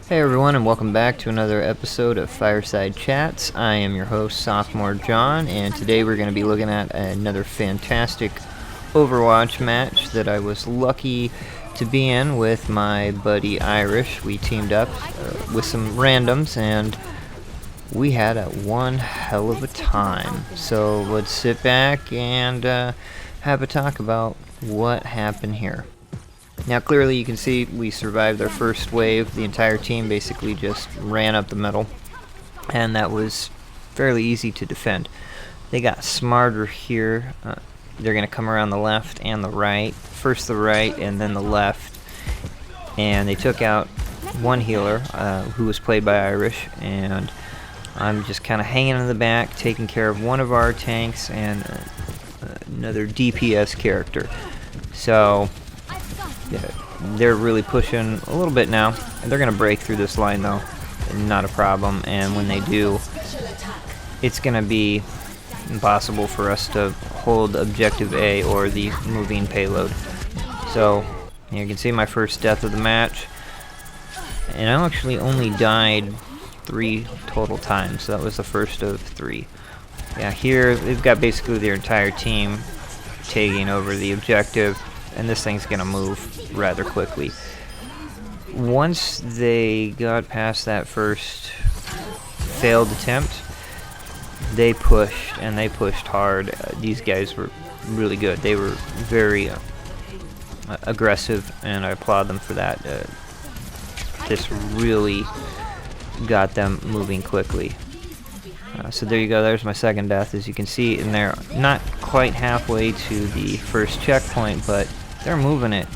Hey everyone, and welcome back to another episode of Fireside Chats. I am your host, Sophmorejohn, and today we're going to be looking at another fantastic Overwatch match that I was lucky to be in with my buddy Irish. We teamed up with some randoms, and we had one hell of a time. So let's sit back and have a talk about what happened here. Now clearly you can see we survived our first wave. The entire team basically just ran up the middle, and that was fairly easy to defend. They got smarter here. They're going to come around the left and the right. First the right and then the left. And they took out one healer who was played by Irish, and I'm just kind of hanging in the back taking care of one of our tanks and another DPS character. So they're really pushing a little bit now. They're going to break through this line though, not a problem, and when they do, it's going to be impossible for us to hold objective A or the moving payload. So you can see my first death of the match, and I actually only died 3 total times. So that was the first of 3. Yeah, here they've got basically their entire team taking over the objective, and this thing's gonna move rather quickly. Once they got past that first failed attempt, they pushed, and they pushed hard. These guys were really good. They were very aggressive, and I applaud them for that. This really got them moving quickly. So there you go, there's my second death. As you can see, and they're not quite halfway to the first checkpoint, but they're moving it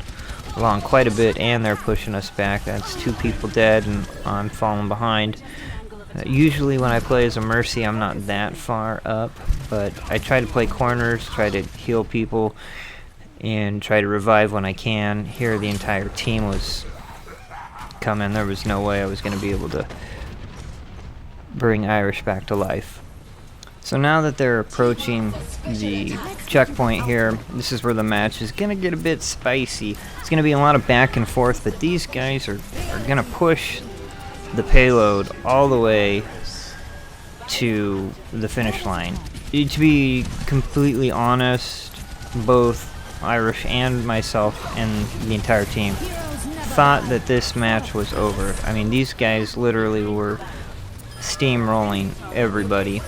along quite a bit, and they're pushing us back. That's 2 people dead, and I'm falling behind. Usually when I play as a Mercy, I'm not that far up, but I try to play corners, try to heal people, and try to revive when I can. Here the entire team was coming. There was no way I was going to be able to bring Irish back to life. So now that they're approaching the checkpoint here, this is where the match is going to get a bit spicy. It's going to be a lot of back and forth, but these guys are going to push the payload all the way to the finish line. To be completely honest, both Irish and myself and the entire team thought that this match was over. I mean, these guys literally were steamrolling everybody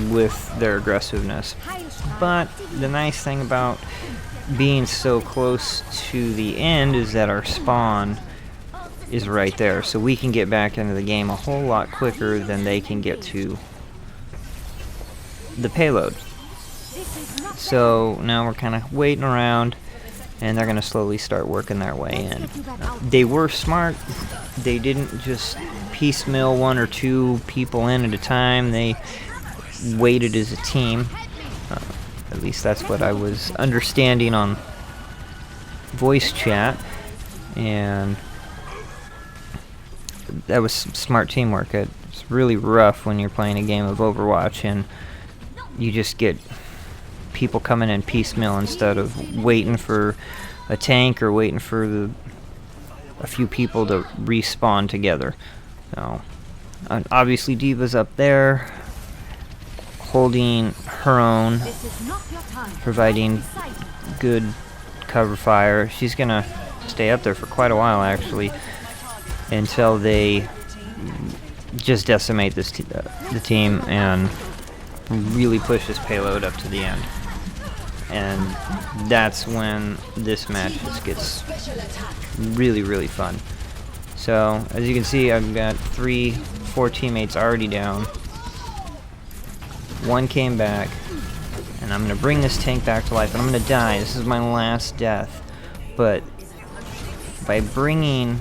with their aggressiveness. But the nice thing about being so close to the end is that our spawn is right there, so we can get back into the game a whole lot quicker than they can get to the payload. So now we're kind of waiting around, and they're going to slowly start working their way in. They were smart. They didn't just piecemeal 1 or 2 people in at a time. They waited as a team. At least that's what I was understanding on voice chat, and that was some smart teamwork. It's really rough when you're playing a game of Overwatch and you just get people coming in piecemeal instead of waiting for a tank or waiting for a few people to respawn together. So obviously Diva's up there holding her own, providing good cover fire. She's gonna stay up there for quite a while actually, until they just decimate the team and really push this payload up to the end. And that's when this match just gets really, really fun. So as you can see, I've got 4 teammates already down. 1 came back, and I'm going to bring this tank back to life, and I'm going to die. This is my last death. But by bringing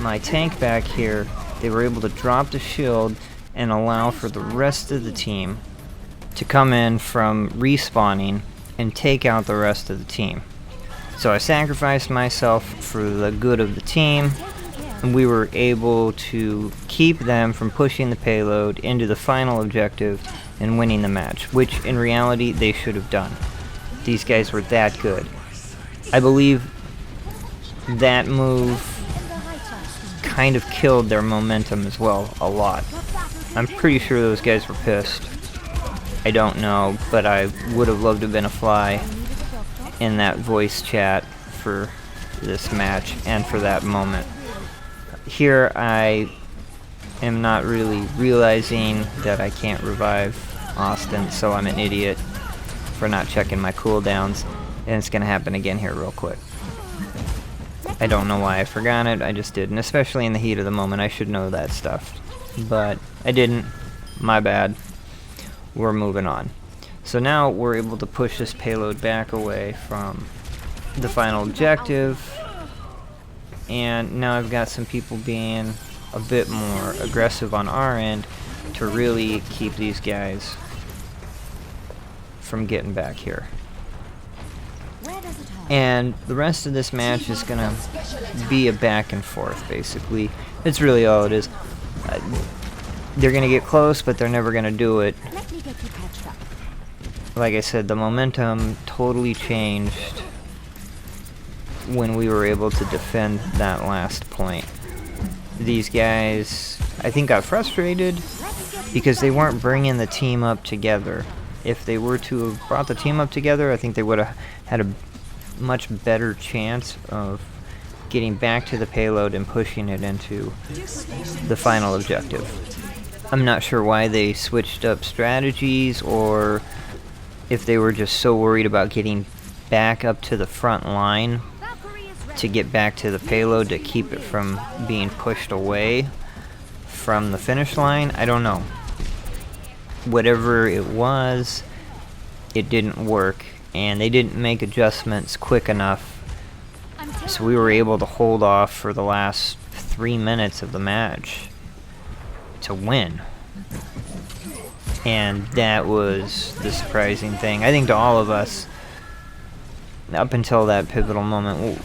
my tank back here, they were able to drop the shield and allow for the rest of the team to come in from respawning and take out the rest of the team. So I sacrificed myself for the good of the team, and we were able to keep them from pushing the payload into the final objective and winning the match, which in reality they should have done. These guys were that good. I believe that move kind of killed their momentum as well, a lot. I'm pretty sure those guys were pissed. I don't know, but I would have loved to have been a fly in that voice chat for this match and for that moment. Here I am not really realizing that I can't revive Austin, so I'm an idiot for not checking my cooldowns, and it's gonna happen again here real quick. I don't know why I forgot it, I just didn't, especially in the heat of the moment. I should know that stuff, but I didn't. My bad. We're moving on. So now we're able to push this payload back away from the final objective, and now I've got some people being a bit more aggressive on our end to really keep these guys from getting back here. And the rest of this match is gonna be a back and forth, basically. It's really all it is. They're gonna get close, but they're never gonna do it. Like I said, the momentum totally changed when we were able to defend that last point. These guys, I think, got frustrated because they weren't bringing the team up together. If they were to have brought the team up together, I think they would have had a much better chance of getting back to the payload and pushing it into the final objective. I'm not sure why they switched up strategies, or if they were just so worried about getting back up to the front line to get back to the payload to keep it from being pushed away from the finish line. I don't know. Whatever it was, it didn't work, and they didn't make adjustments quick enough, so we were able to hold off for the last 3 minutes of the match to win. And that was the surprising thing, I think, to all of us up until that pivotal moment.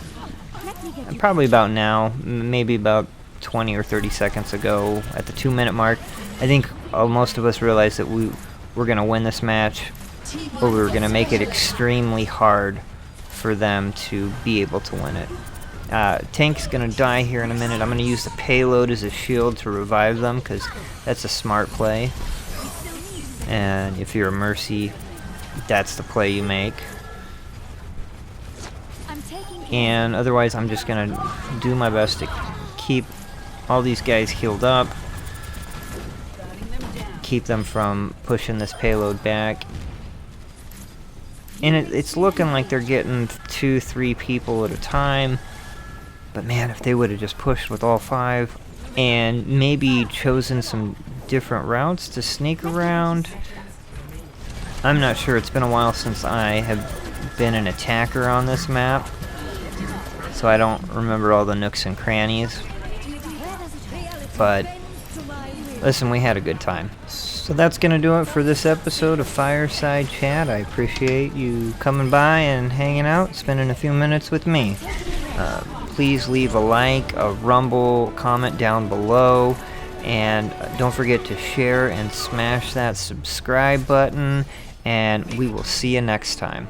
Probably about now, maybe about 20 or 30 seconds ago, at the 2-minute mark, I think most of us realized that we were going to win this match, or we were going to make it extremely hard for them to be able to win it. Tank's going to die here in a minute. I'm going to use the payload as a shield to revive them, because that's a smart play. And if you're a Mercy, that's the play you make. And otherwise, I'm just going to do my best to keep all these guys healed up, keep them from pushing this payload back. And it's looking like they're getting 2-3 people at a time. But man, if they would have just pushed with all 5 and maybe chosen some different routes to sneak around. I'm not sure. It's been a while since I have been an attacker on this map, so I don't remember all the nooks and crannies. But listen, we had a good time. So that's going to do it for this episode of Fireside Chat. I appreciate you coming by and hanging out, spending a few minutes with me. Please leave a like, a rumble, comment down below, and don't forget to share and smash that subscribe button, and we will see you next time.